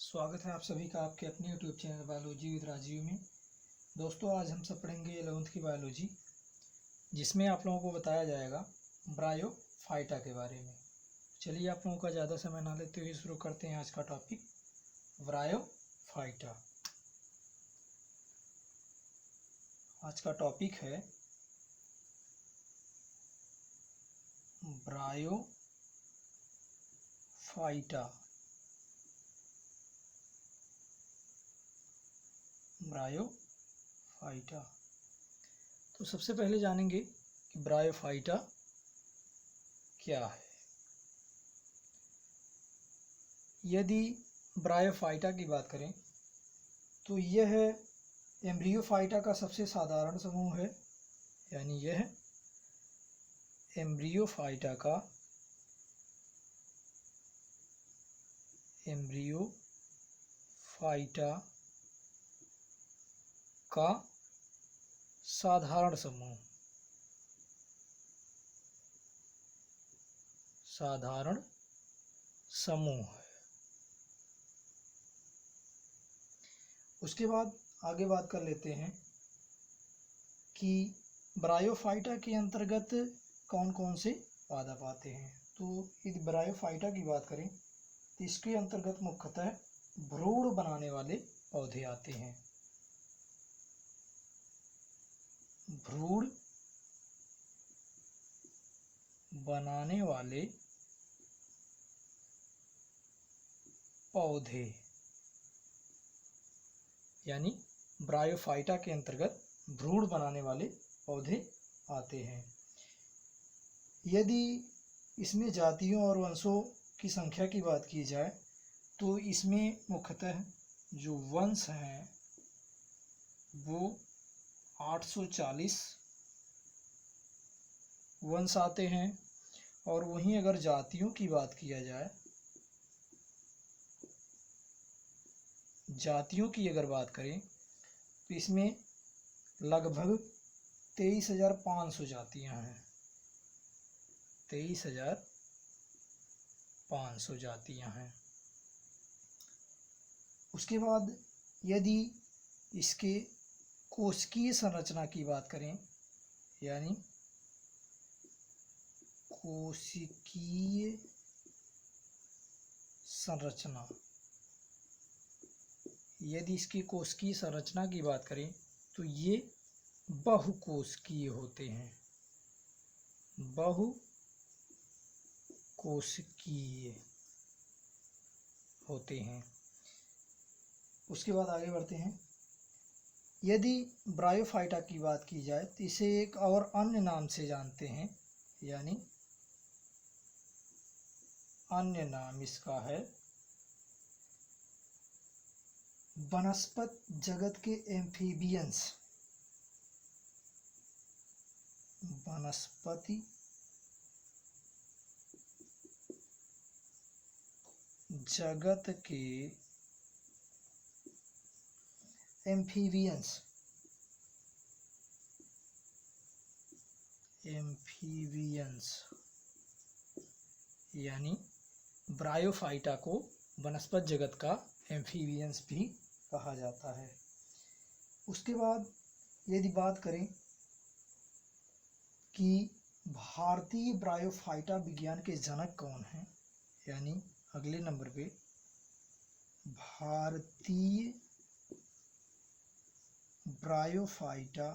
स्वागत है आप सभी का आपके अपने YouTube channel biology with Rajeev में। दोस्तों, आज हम सब पढ़ेंगे 11th की बायोलॉजी, जिसमें आप लोगों को बताया जाएगा ब्रायोफाइटा के बारे में। चलिए, आप लोगों का ज़्यादा समय ना लेते हुए शुरू करते हैं आज का टॉपिक ब्रायोफाइटा। आज का टॉपिक है ब्रायोफाइटा। ब्रायोफाइटा तो सबसे पहले जानेंगे कि ब्रायोफाइटा क्या है। यदि ब्रायोफाइटा की बात करें तो यह एम्ब्रियोफाइटा का सबसे साधारण समूह है, यानी यह एम्ब्रियोफाइटा का साधारण समूह है। उसके बाद आगे बात कर लेते हैं कि ब्रायोफाइटा के अंतर्गत कौन कौन से पादप आते हैं। तो यदि ब्रायोफाइटा की बात करें तो इसके अंतर्गत मुख्यतः भ्रूण बनाने वाले पौधे आते हैं। भ्रूण बनाने वाले पौधे, यानी ब्रायोफाइटा के अंतर्गत भ्रूण बनाने वाले पौधे आते हैं। यदि इसमें जातियों और वंशों की संख्या की बात की जाए तो इसमें मुख्यतः जो वंश हैं वो 840 वंश आते हैं, और वहीं अगर जातियों की बात किया जाए, जातियों की अगर बात करें तो इसमें लगभग 23,500 जातियां हैं। 23,500 जातियां हैं। उसके बाद यदि इसके कोशिकीय संरचना की बात करें, यानी कोशिकीय संरचना, यदि इसकी कोशिकीय संरचना की बात करें तो ये बहुकोशिकीय होते हैं। बहुकोशिकीय होते हैं। उसके बाद आगे बढ़ते हैं। यदि ब्रायोफाइटा की बात की जाए तो इसे एक और अन्य नाम से जानते हैं, यानी अन्य नाम इसका है वनस्पत जगत के एम्फीबियंस। वनस्पति जगत के एम्फीबियंस यानी ब्रायोफाइटा को वनस्पत जगत का एम्फीबियंस भी कहा जाता है। उसके बाद यदि बात करें कि भारतीय ब्रायोफाइटा विज्ञान के जनक कौन हैं, यानी अगले नंबर पे भारतीय ब्रायोफाइटा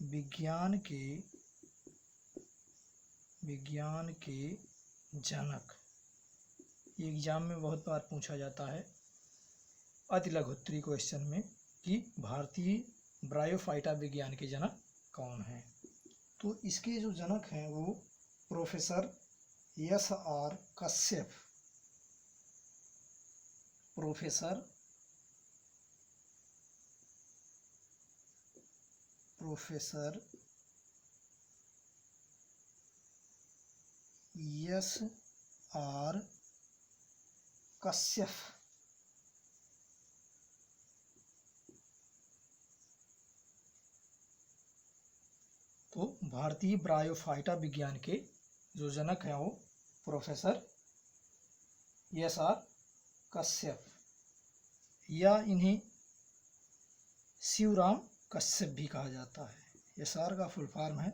विज्ञान के जनक, ये एग्जाम में बहुत बार पूछा जाता है अति लघुत्तरी क्वेश्चन में कि भारतीय ब्रायोफाइटा विज्ञान के जनक कौन हैं। तो इसके जो जनक हैं वो professor S.R. Kashyap, professor S.R. Kashyap तो भारतीय ब्रायोफाइटा विज्ञान के जो जनक हैं वो प्रोफेसर एस.आर. कश्यप, या इन्हें शिवराम कश्यप भी कहा जाता है। एस.आर. का फुल फॉर्म है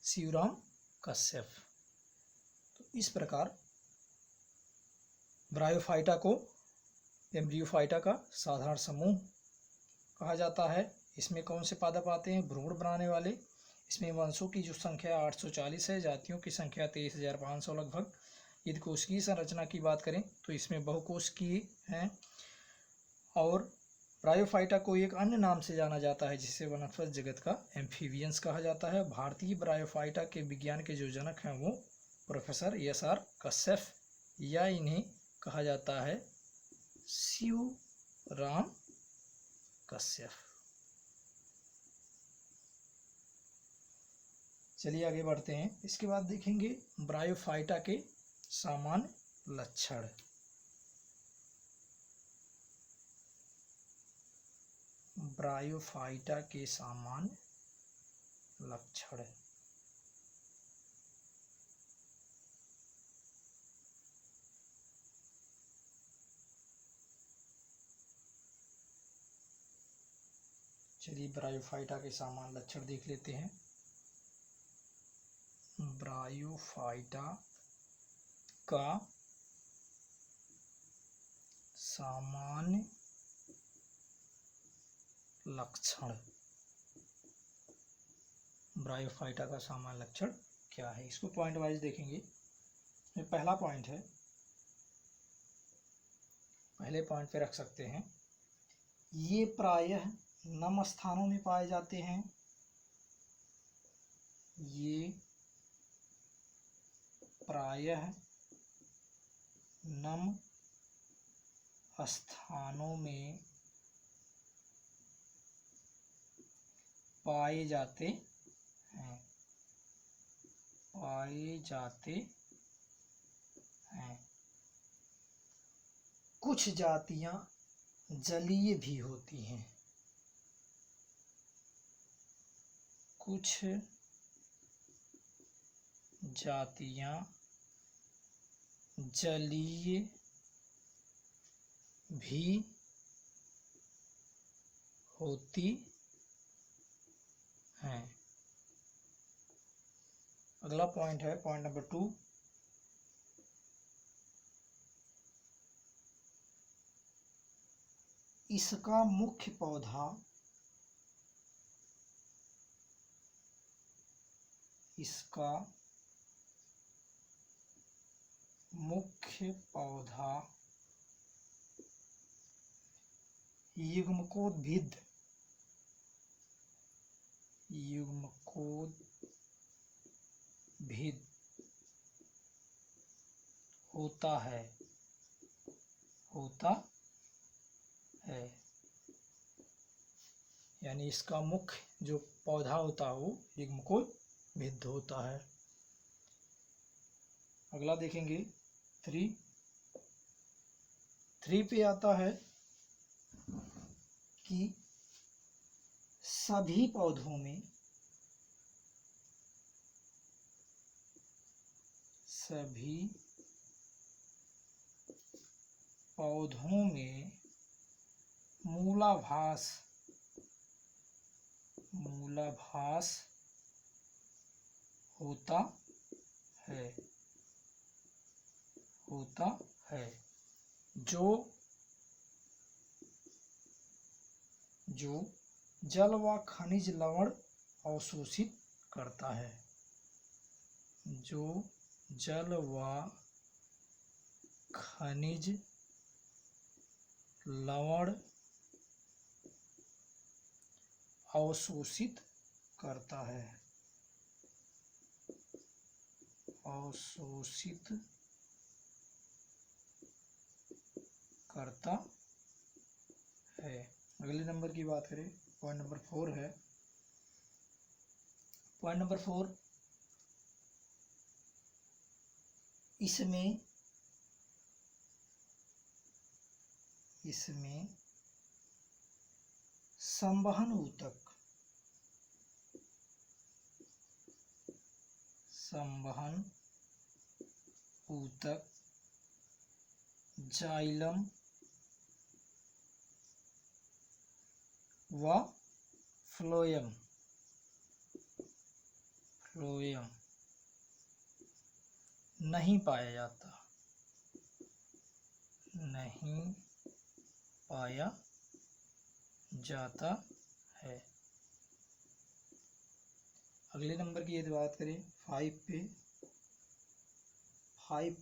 शिवराम कश्यप। तो इस प्रकार ब्रायोफाइटा को एम्ब्रियोफाइटा का साधारण समूह कहा जाता है। इसमें कौन से पादप आते हैं? भ्रूण बनाने वाले। इसमें वंशों की जो संख्या 840 है, जातियों की संख्या 23,500 लगभग। यदि कोशिकीय संरचना की बात करें तो इसमें बहुकोशिकीय हैं। और ब्रायोफाइटा को एक अन्य नाम से जाना जाता है जिसे वनस्पति जगत का एम्फीबियंस कहा जाता है। भारतीय ब्रायोफाइटा के विज्ञान के जो जनक हैं वो प्रोफेसर एस.आर. कश्यप, या इन्हें कहा जाता है शिवराम कश्यप। चलिए आगे बढ़ते हैं। इसके बाद देखेंगे ब्रायोफाइटा के सामान्य लक्षण। ब्रायोफाइटा के सामान्य लक्षण। चलिए ब्रायोफाइटा के सामान्य लक्षण देख लेते हैं। ब्रायोफाइटा का सामान्य लक्षण। ब्रायोफाइटा का सामान्य लक्षण क्या है, इसको पॉइंट वाइज देखेंगे। पहला पॉइंट है, पहले पॉइंट पे रख सकते हैं, ये प्रायः नम स्थानों में पाए जाते हैं। ये प्रायः नम स्थानों में पाए जाते हैं। कुछ जातियां जलीय भी होती हैं। कुछ जातियां जलीय भी होती हैं। अगला पॉइंट है पॉइंट नंबर 2, इसका मुख्य पौधा युग्मकोद्भिद होता है। यानी इसका मुख्य जो पौधा होता है वो युग्मकोद्भिद होता है। अगला देखेंगे 3 पे आता है कि सभी पौधों में मूलाभास होता है जो जल व खनिज लवण अवशोषित करता है। जो जल व खनिज लवण अवशोषित करता है। अगले नंबर की बात करें, पॉइंट नंबर 4 है। पॉइंट नंबर 4, इसमें संवहन ऊतक, संवहन ऊतक, जाइलम व फ्लोएम, फ्लोएम नहीं पाया जाता, नहीं पाया जाता है। अगले नंबर की यदि बात करें 5 पे, 5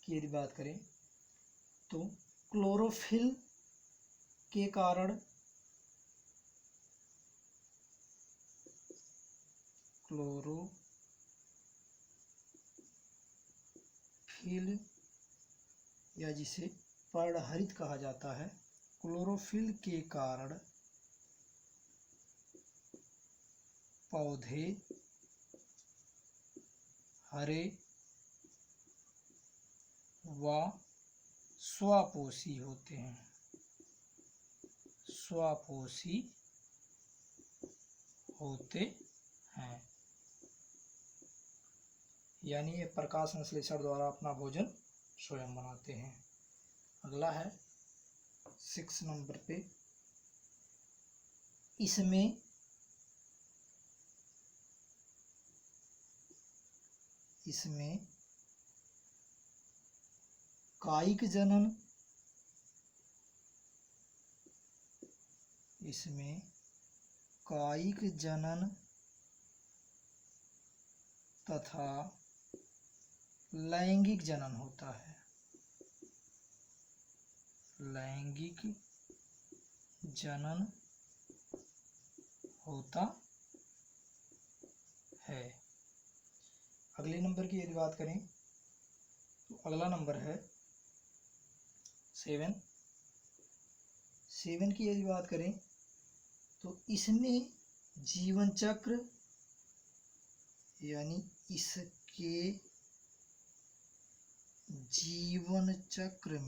की यदि बात करें तो क्लोरोफिल के कारण, क्लोरोफिल या जिसे पर्णहरित कहा जाता है, क्लोरोफिल के कारण पौधे हरे व स्वापोषी होते हैं, स्वापोषी होते हैं, यानी ये प्रकाश संश्लेषण द्वारा अपना भोजन स्वयं बनाते हैं। अगला है 6 नंबर पे, इसमें कायिक जनन, इसमें कायिक जनन तथा लैंगिक जनन होता है, लैंगिक जनन होता है। अगले नंबर की यदि बात करें तो अगला नंबर है 7। 7 की यदि बात करें तो इसमें जीवन चक्र, यानी इसके जीवन चक्र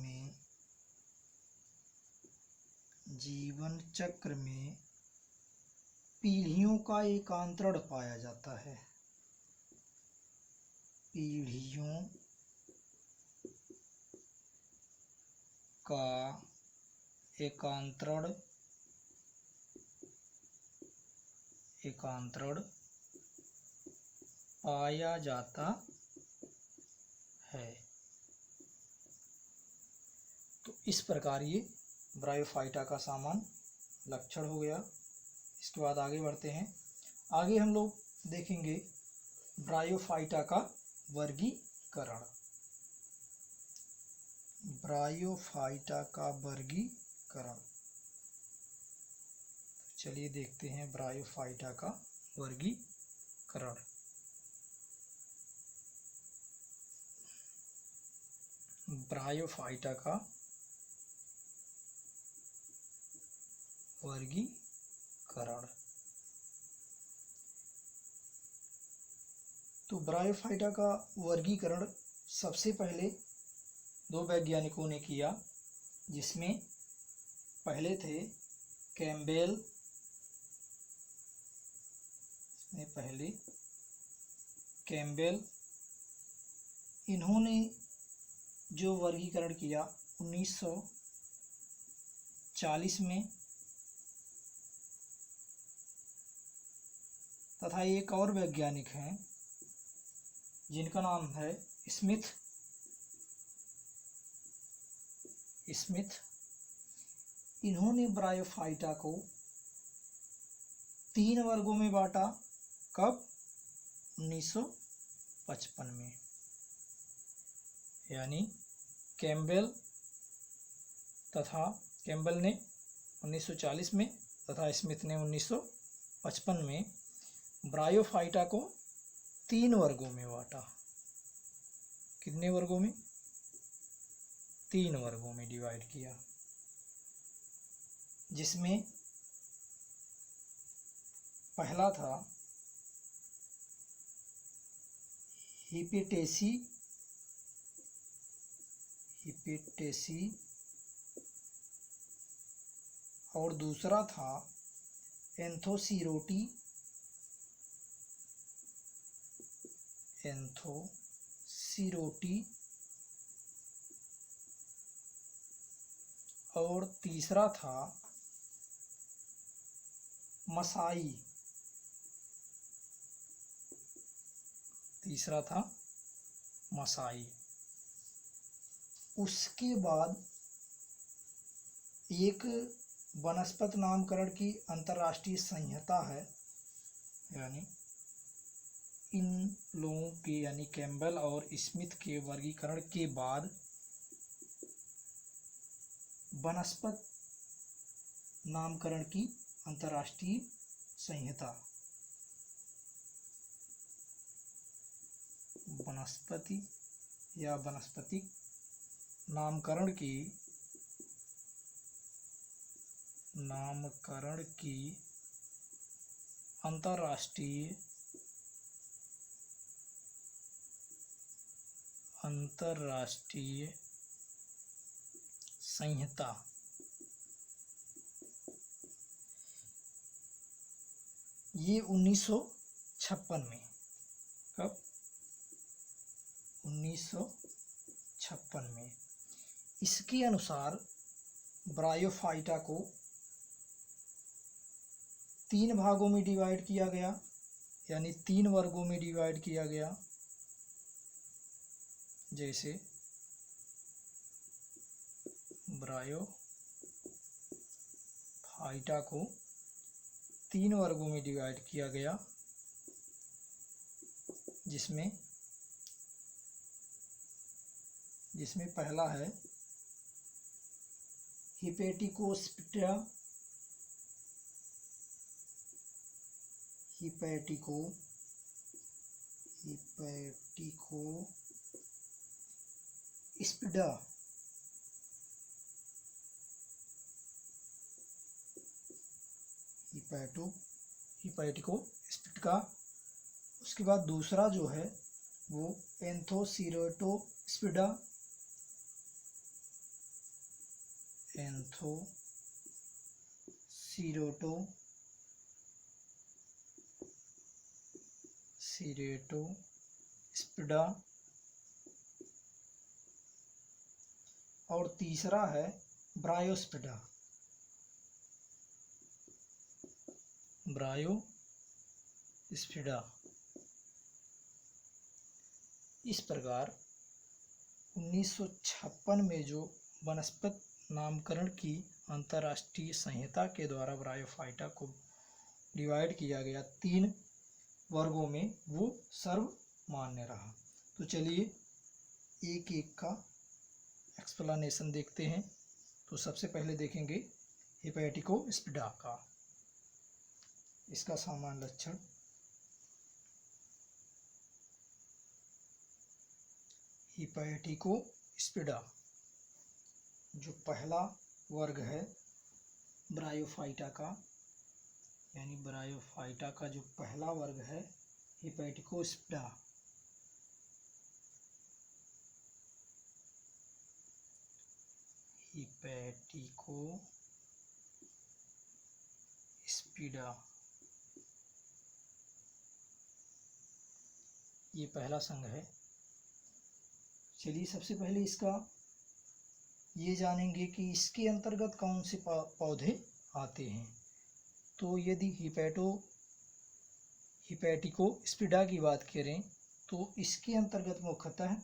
में पीढ़ियों का एकांतरण पाया जाता है, पीढ़ियों का एकांतरण पाया जाता है। तो इस प्रकार ये ब्रायोफाइटा का सामान्य लक्षण हो गया। इसके बाद आगे बढ़ते हैं। आगे हम लोग देखेंगे ब्रायोफाइटा का वर्गीकरण। ब्रायोफाइटा का वर्गीकरण, चलिए देखते हैं ब्रायोफाइटा का वर्गीकरण। ब्रायोफाइटा का वर्गीकरण। तो ब्रायोफाइटा का वर्गीकरण सबसे पहले 2 वैज्ञानिकों ने किया, जिसमें पहले थे कैम्पबेल, इन्होंने जो वर्गीकरण किया 1940 में, तथा एक और वैज्ञानिक हैं जिनका नाम है स्मिथ। इन्होंने ब्रायोफाइटा को 3 वर्गों में बांटा। कब? 1955 में, यानी कैम्पबेल ने 1940 में तथा स्मिथ ने 1955 में ब्रायोफाइटा को 3 वर्गों में बांटा। कितने वर्गों में? 3 वर्गों में डिवाइड किया, जिसमें पहला था हिपेटेसी और दूसरा था एंथोसीरोटी, एंथोसीरोटी, और तीसरा था मसाई, तीसरा था मसाई। उसके बाद एक वनस्पत नामकरण की अंतर्राष्ट्रीय संहिता है, यानी इन लोगों के यानी कैम्पबेल और स्मिथ के वर्गीकरण के बाद वनस्पत नामकरण की अंतर्राष्ट्रीय संहिता, वनस्पति या वनस्पतिक नामकरण की अंतर्राष्ट्रीय संहिता। ये 1956 में, कब? 1956 में। इसके अनुसार ब्रायोफाइटा को 3 भागों में डिवाइड किया गया, यानी 3 वर्गों में डिवाइड किया गया। जैसे ब्रायोफाइटा को 3 वर्गों में डिवाइड किया गया, जिसमें पहला है हिपेटिकोस्पिडा, हिपेटिकोस्पिडा। उसके बाद दूसरा जो है वो एंथोसीरोटोस्पिडा, एंथोसीरोटोस्पिडा, और तीसरा है ब्रायोस्पिडा, इस प्रकार 1956 में जो वनस्पत नामकरण की अंतर्राष्ट्रीय संहिता के द्वारा ब्रायोफाइटा को डिवाइड किया गया 3 वर्गों में, वो सर्वमान्य रहा। तो चलिए एक एक का एक्सप्लेनेशन देखते हैं। तो सबसे पहले देखेंगे हिपेटिकोस्पिडा का, इसका सामान्य लक्षण। हिपेटिकोस्पिडा जो पहला वर्ग है ब्रायोफाइटा का, यानी ब्रायोफाइटा का जो पहला वर्ग है हिपेटिकोस्पिडा, ये पहला संघ है। चलिए सबसे पहले इसका ये जानेंगे कि इसके अंतर्गत कौन से पौधे आते हैं। तो यदि हिपेटिकोस्पिडा की बात करें तो इसके अंतर्गत मुख्यतः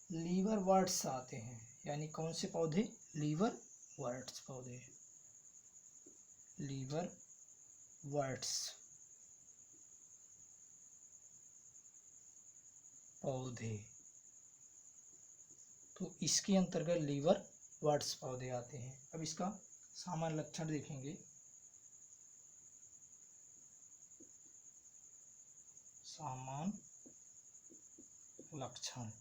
लीवरवर्ट्स आते हैं, यानी कौन से पौधे? लीवरवर्ट्स पौधे, लीवरवर्ट्स पौधे। तो इसके अंतर्गत लीवरवर्ट्स पौधे आते हैं। अब इसका सामान्य लक्षण देखेंगे। सामान्य लक्षण,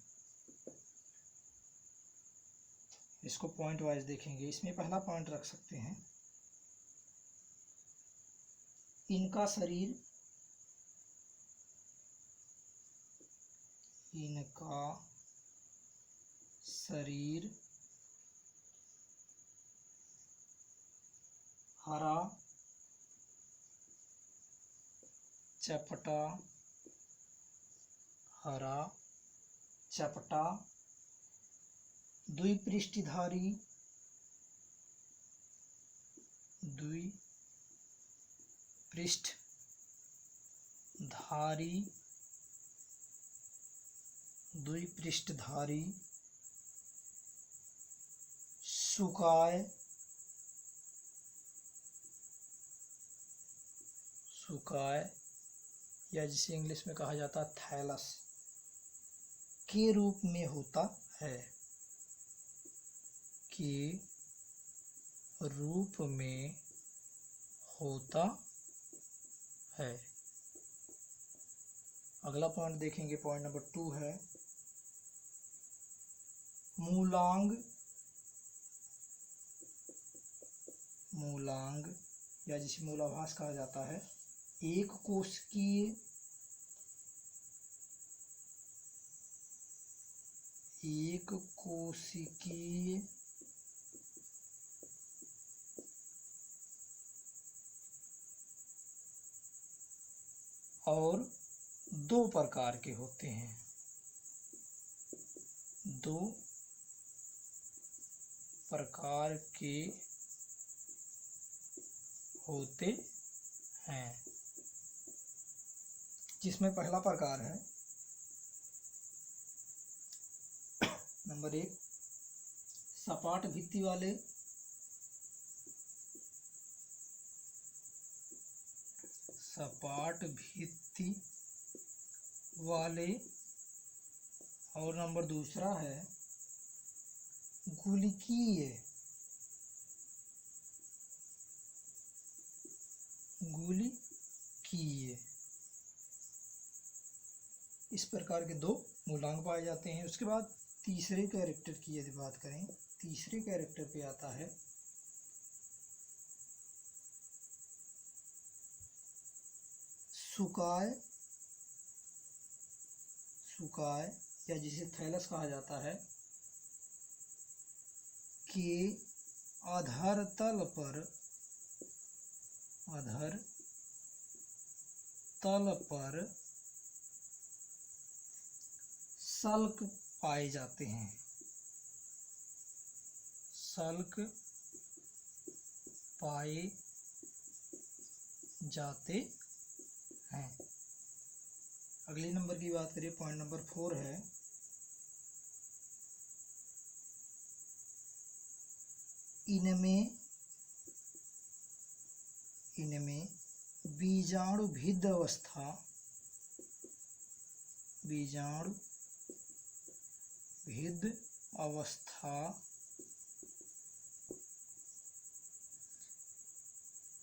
इसको पॉइंट वाइज देखेंगे। इसमें पहला पॉइंट रख सकते हैं, इनका शरीर हरा चपटा, हरा, चपटा, द्विपृष्ठधारी, द्विपृष्ठधारी, द्विपृष्ठधारी, सुकाय, सुकाय या जिसे इंग्लिश में कहा जाता है थैलस के रूप में होता है, के रूप में होता है। अगला पॉइंट देखेंगे, पॉइंट नंबर 2 है मूलांग, मूलांग या जिसे मूलाभास कहा जाता है, एक कोशिकीय, एक कोशिकीय और 2 प्रकार के होते हैं, 2 प्रकार के होते हैं, जिसमें पहला प्रकार है नंबर 1 सपाट भित्ति वाले, सपाट भित्ति वाले, और नंबर दूसरा है गुलिकीय, गुलिकीय। इस प्रकार के 2 मूलांग पाए जाते हैं। उसके बाद तीसरे कैरेक्टर की यदि बात करें, तीसरे कैरेक्टर पे आता है सुकाय, सुकाय या जिसे थैलस कहा जाता है, के आधार तल पर, आधार तल पर सल्क पाए जाते हैं, सल्क पाए जाते हैं। अगले नंबर की बात करें, पॉइंट नंबर 4 है इनमें, इनमें बीजाणुभिद अवस्था, बीजाणुभिद अवस्था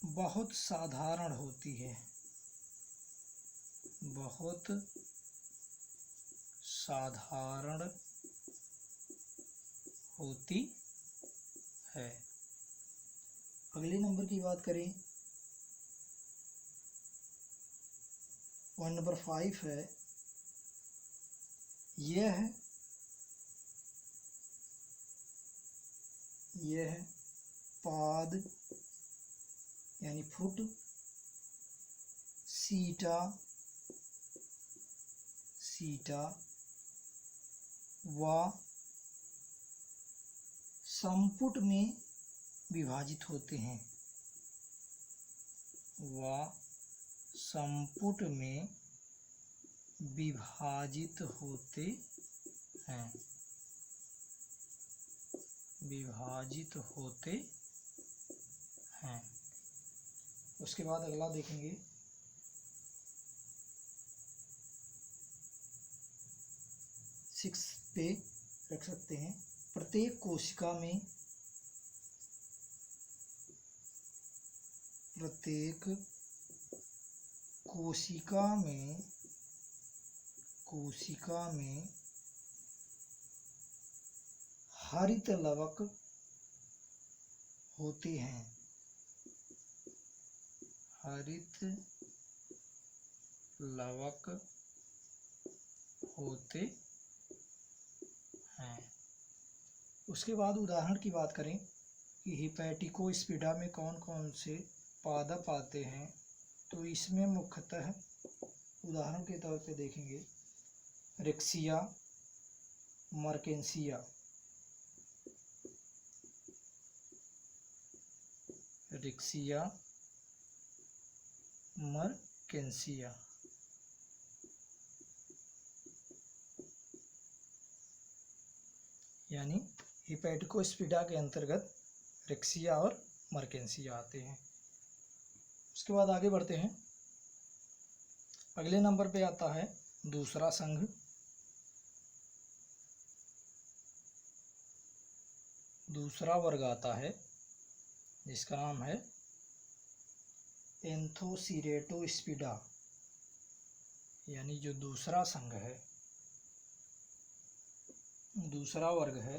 बहुत साधारण होती है, बहुत साधारण होती है। अगले नंबर की बात करें, पॉइंट नंबर 5 है यह पाद यानी फुट, सीटा, सीटा व संपुट में विभाजित होते हैं, व संपुट में विभाजित होते हैं, विभाजित होते हैं। उसके बाद अगला देखेंगे, सिक्स पे रख सकते हैं, प्रत्येक कोशिका में, प्रत्येक कोशिका में, कोशिका में हरित लवक होते हैं, हरित लवक होते हैं। उसके बाद उदाहरण की बात करें कि हिपैटिकोस्पिडा में कौन कौन से पादप आते हैं, तो इसमें मुख्यतः उदाहरण के तौर पे देखेंगे रिक्सिया, मर्केंसिया, रिक्सिया, मर्केंसिया, यानी हिपैटिकोस्पिडा के अंतर्गत रिक्सिया और मर्केंसिया आते हैं। उसके बाद आगे बढ़ते हैं। अगले नंबर पे आता है दूसरा संघ। दूसरा वर्ग आता है जिसका नाम है एंथोसीरेटोस्पिडा, यानी जो दूसरा संघ है, दूसरा वर्ग है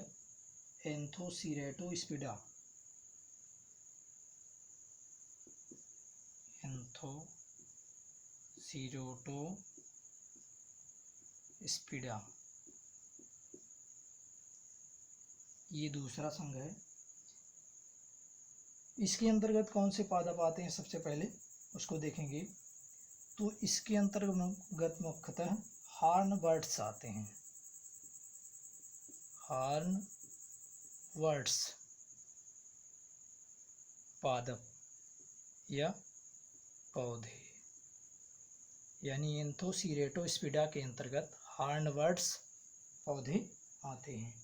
एंथोसीरेटोस्पिडा। एंथोसीरोटोस्पिडा ये दूसरा संघ है। इसके अंतर्गत कौन से पादप आते हैं सबसे पहले उसको देखेंगे। तो इसके अंतर्गत मुख्यतः हॉर्नवर्ड्स आते हैं। हॉर्नवर्ड्स पादप या पौधे, यानी एंथोसीरेटोस्पिडा के अंतर्गत हॉर्नवर्ड्स पौधे आते हैं।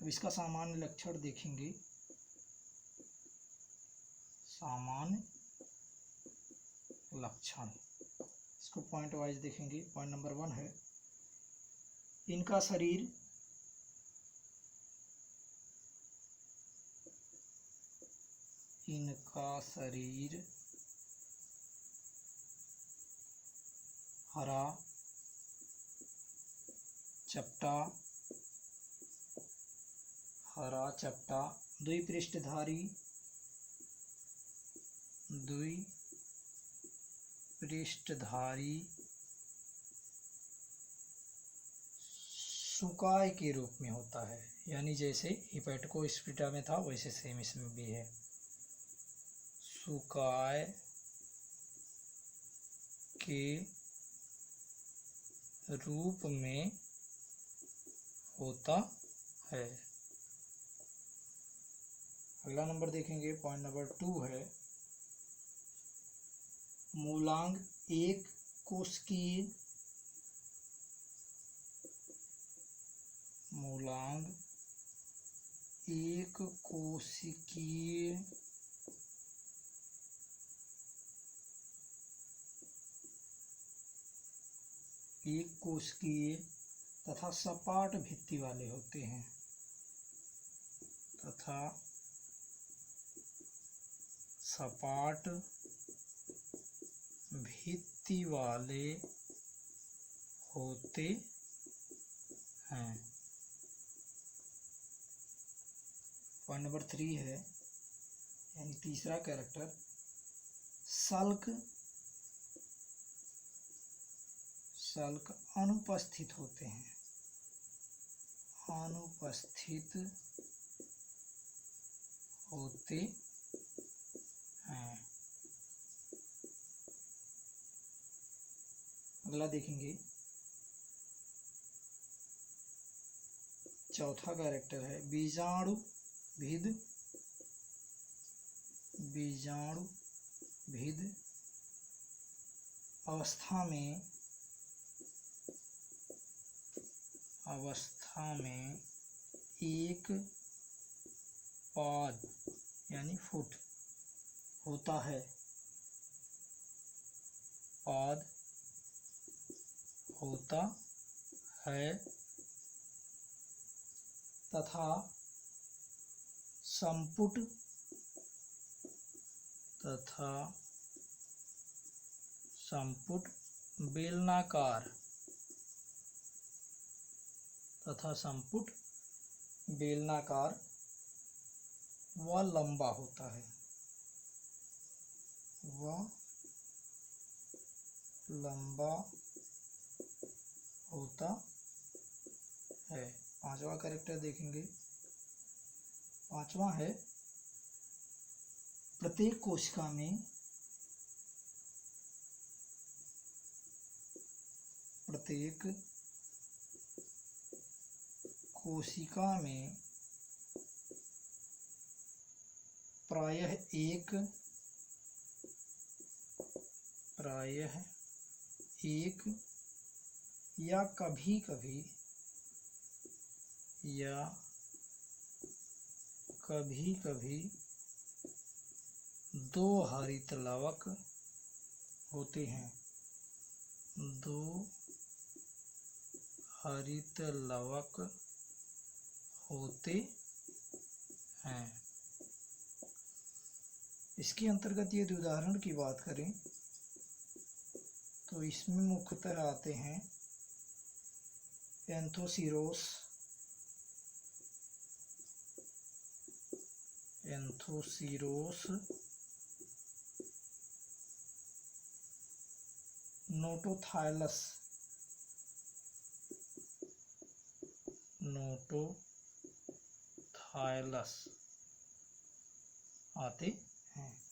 अब इसका सामान्य लक्षण देखेंगे। सामान्य लक्षण इसको पॉइंट वाइज देखेंगे। पॉइंट नंबर 1 है इनका शरीर हरा चपटा द्विपृष्ठधारी सुकाय के रूप में होता है, यानी जैसे हिपैटिकोस्पिडा में था वैसे सेम इसमें भी है। सुकाय के रूप में होता है। अगला नंबर देखेंगे। पॉइंट नंबर 2 है मूलांग एक कोशिकीय। मूलांग एक कोशिकीय तथा सपाट भित्ति वाले होते हैं। पॉइंट नंबर 3 है यानी तीसरा कैरेक्टर सल्क अनुपस्थित होते हैं। अगला देखेंगे। चौथा कैरेक्टर है बीजाणुभिद अवस्था में एक पाद यानी फुट होता है। तथा संपुट बेलनाकार व लंबा होता है। पांचवा कैरेक्टर देखेंगे। पांचवा है प्रत्येक कोशिका में प्रत्येक कोशिका में प्रायः एक या कभी-कभी दो हरित लवक होते हैं। दो हरित लवक होते हैं। इसके अंतर्गत यदि उदाहरण की बात करें तो इसमें मुख्यतः आते हैं एंथोसीरोस, नोटोथाइलस आते हैं।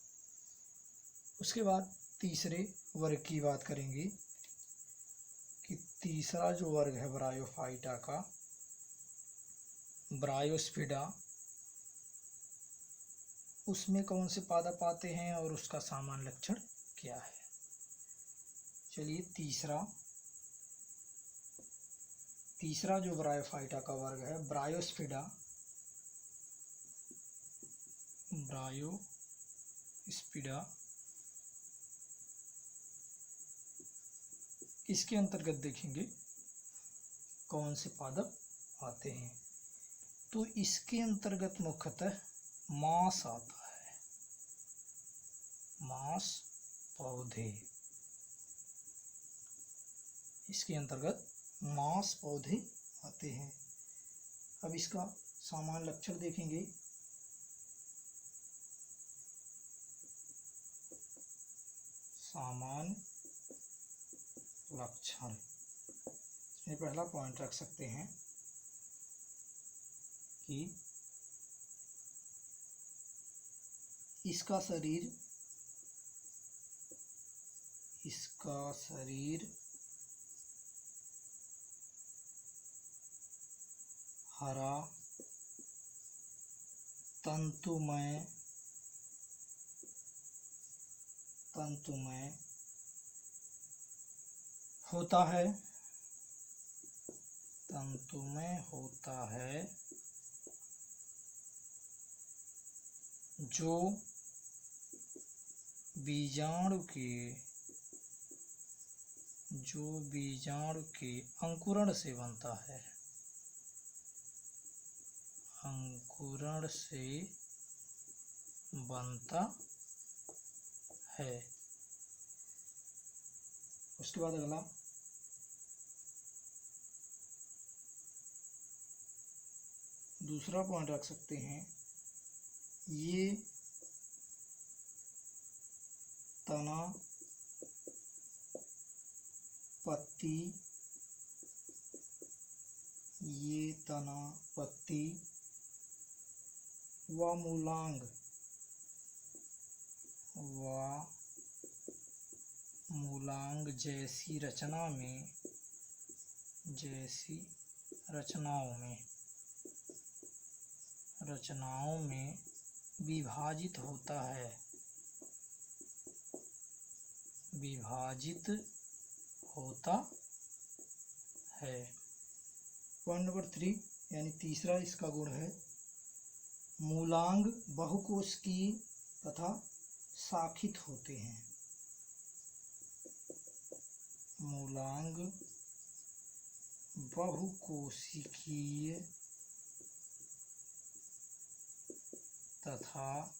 उसके बाद तीसरे वर्ग की बात करेंगे कि तीसरा जो वर्ग है ब्रायोफाइटा का, ब्रायोस्फिडा, उसमें कौन से पादप आते हैं और उसका सामान्य लक्षण क्या है। चलिए तीसरा जो ब्रायोफाइटा का वर्ग है ब्रायोस्फिडा, इसके अंतर्गत देखेंगे कौन से पादप आते हैं। तो इसके अंतर्गत मुख्यतः मांस आता है, मांस पौधे। इसके अंतर्गत मांस पौधे आते हैं। अब इसका सामान्य लक्षण देखेंगे। सामान्य लक्षण इसमें पहला पॉइंट रख सकते हैं कि इसका शरीर हरा तंतुमय होता है, जो बीजाणु के अंकुरण से बनता है। उसके बाद अगला दूसरा पॉइंट रख सकते हैं, ये तना पत्ती व मूलांग जैसी रचनाओं में विभाजित होता है। पॉइंट नंबर 3 यानी तीसरा इसका गुण है मूलांग बहुकोशिकीय तथा शाखित होते हैं। मूलांग बहुकोशिकीय तथा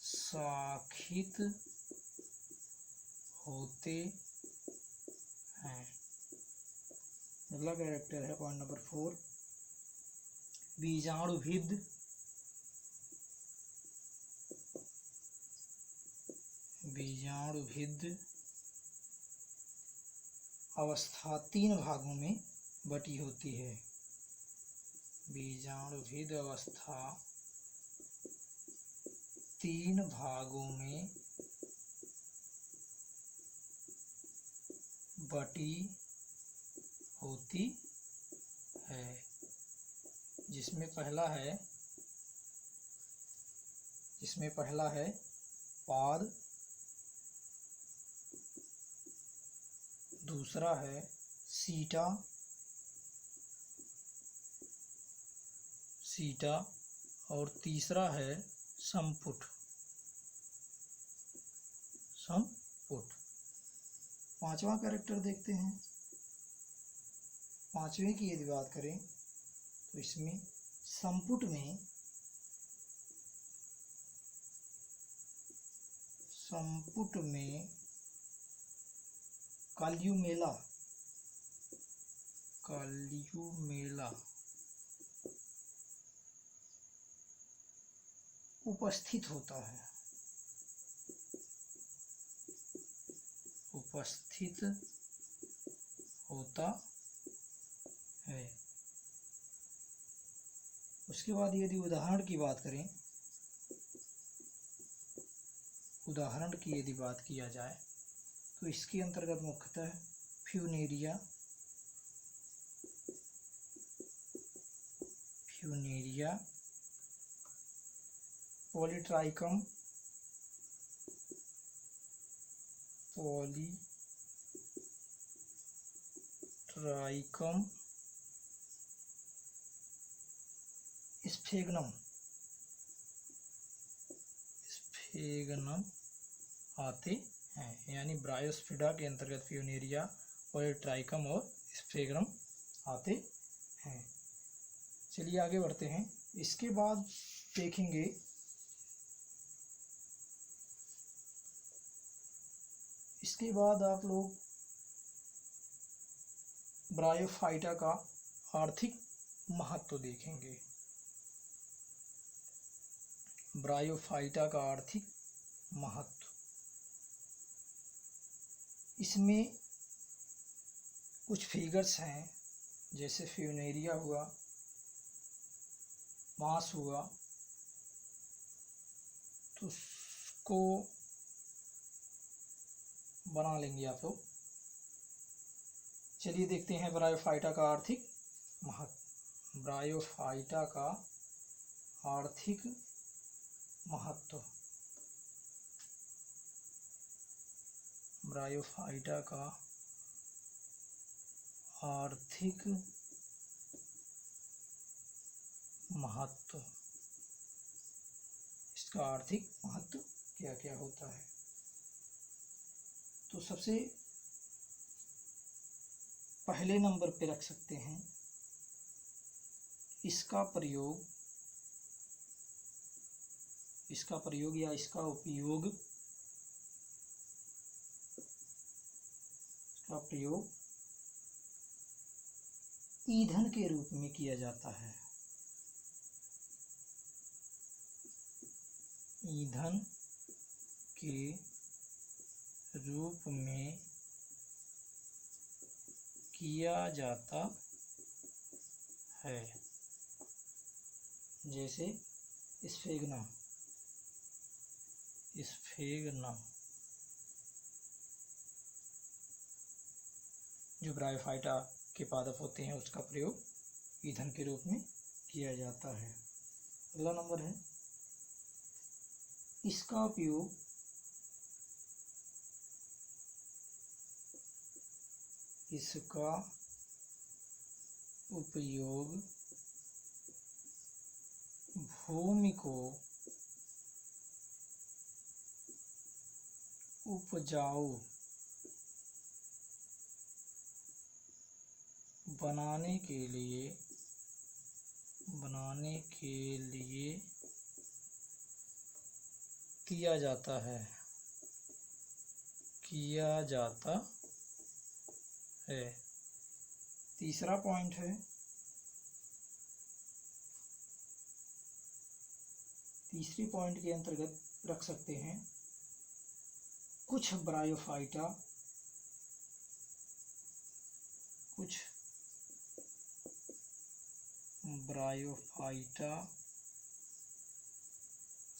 शाखित होते हैं। अगला कैरेक्टर है पॉइंट नंबर 4, बीजाणुभिद अवस्था 3 भागों में बटी होती है। बीजाणुभिद अवस्था 3 भागों में बटी होती है, जिसमें पहला है पाद, दूसरा है सीटा और तीसरा है संपुट। पांचवा कैरेक्टर देखते हैं। पांचवें की यदि बात करें तो इसमें संपुट में काल्यूमेला उपस्थित होता है। उसके बाद यदि उदाहरण की बात किया जाए तो इसके अंतर्गत मुख्यतः फ्यूनेरिया, पॉलीट्राइकम, स्फेगनम आते हैं। यानी ब्रायोस्फिडा के अंतर्गत फ्यूनेरिया, पॉलीट्राइकम और स्फेगनम आते हैं। चलिए आगे बढ़ते हैं। इसके बाद देखेंगे आप लोग ब्रायोफाइटा का आर्थिक महत्व देखेंगे। ब्रायोफाइटा का आर्थिक महत्व, इसमें कुछ फिगर्स हैं, जैसे फ्यूनेरिया हुआ, मास हुआ, तो उसको बना लेंगे आप लोग। चलिए देखते हैं ब्रायोफाइटा का आर्थिक महत्व। ब्रायोफाइटा का आर्थिक महत्व, ब्रायोफाइटा का आर्थिक महत्व। इसका आर्थिक महत्व क्या क्या होता है? तो सबसे पहले नंबर पे रख सकते हैं इसका प्रयोग या इसका उपयोग ईंधन के रूप में किया जाता है। ईंधन के रूप में किया जाता है, जैसे स्फेगनम जो ब्रायोफाइटा के पादप होते हैं, उसका प्रयोग ईंधन के रूप में किया जाता है। अगला नंबर है इसका उपयोग भूमि को उपजाऊ बनाने के लिए किया जाता है। तीसरा पॉइंट है, तीसरे पॉइंट के अंतर्गत रख सकते हैं कुछ ब्रायोफाइटा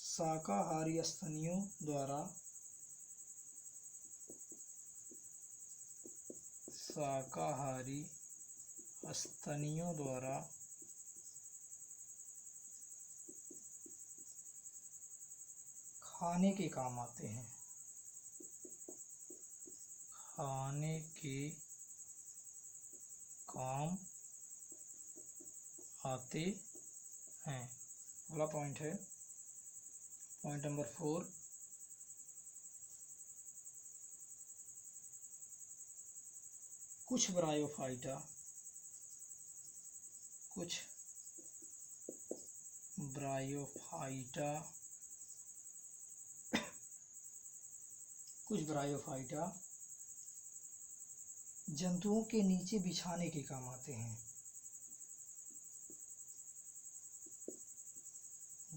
शाकाहारी स्तनियों द्वारा स्तनियों द्वारा खाने के काम आते हैं, खाने के काम आते हैं। अगला पॉइंट है पॉइंट नंबर 4, कुछ ब्रायोफाइटा जंतुओं के नीचे बिछाने के काम आते हैं,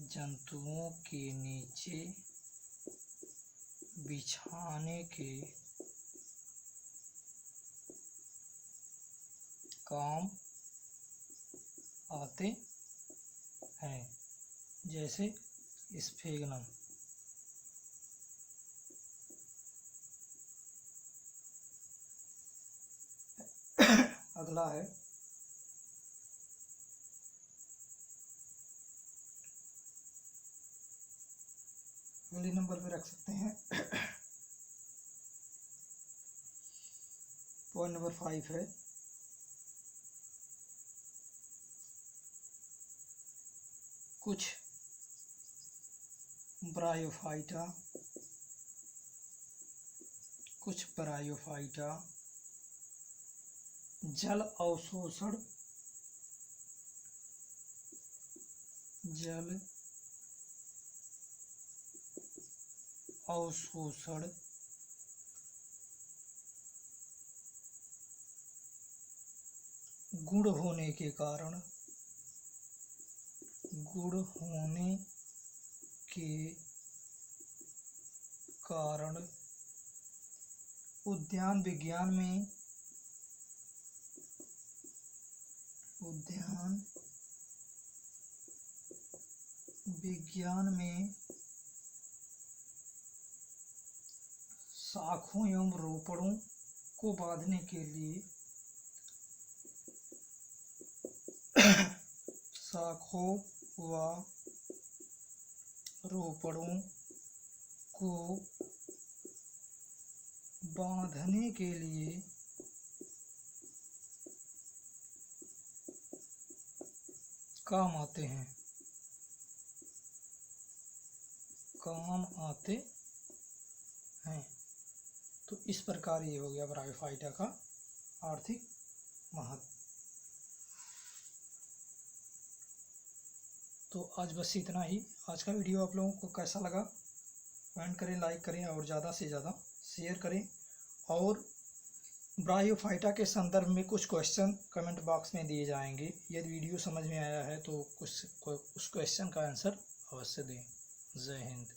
जंतुओं के नीचे बिछाने के काम आते हैं, जैसे स्फेगनम। अगला है अगले नंबर पे रख सकते हैं पॉइंट नंबर 5 है कुछ ब्रायोफाइटा जल अवशोषण गुण होने के कारण उद्यान विज्ञान में शाखों एवं रोपड़ों को बांधने के लिए शाखों व रोपड़ों को बांधने के लिए काम आते हैं, तो इस प्रकार ये हो गया ब्रायोफाइटा का आर्थिक महत्व। तो आज बस इतना ही। आज का वीडियो आप लोगों को कैसा लगा कमेंट करें, लाइक करें और ज़्यादा से ज़्यादा शेयर करें। और ब्रायोफाइटा के संदर्भ में कुछ क्वेश्चन कमेंट बॉक्स में दिए जाएंगे। यदि वीडियो समझ में आया है तो उस क्वेश्चन का आंसर अवश्य दें। जय हिंद।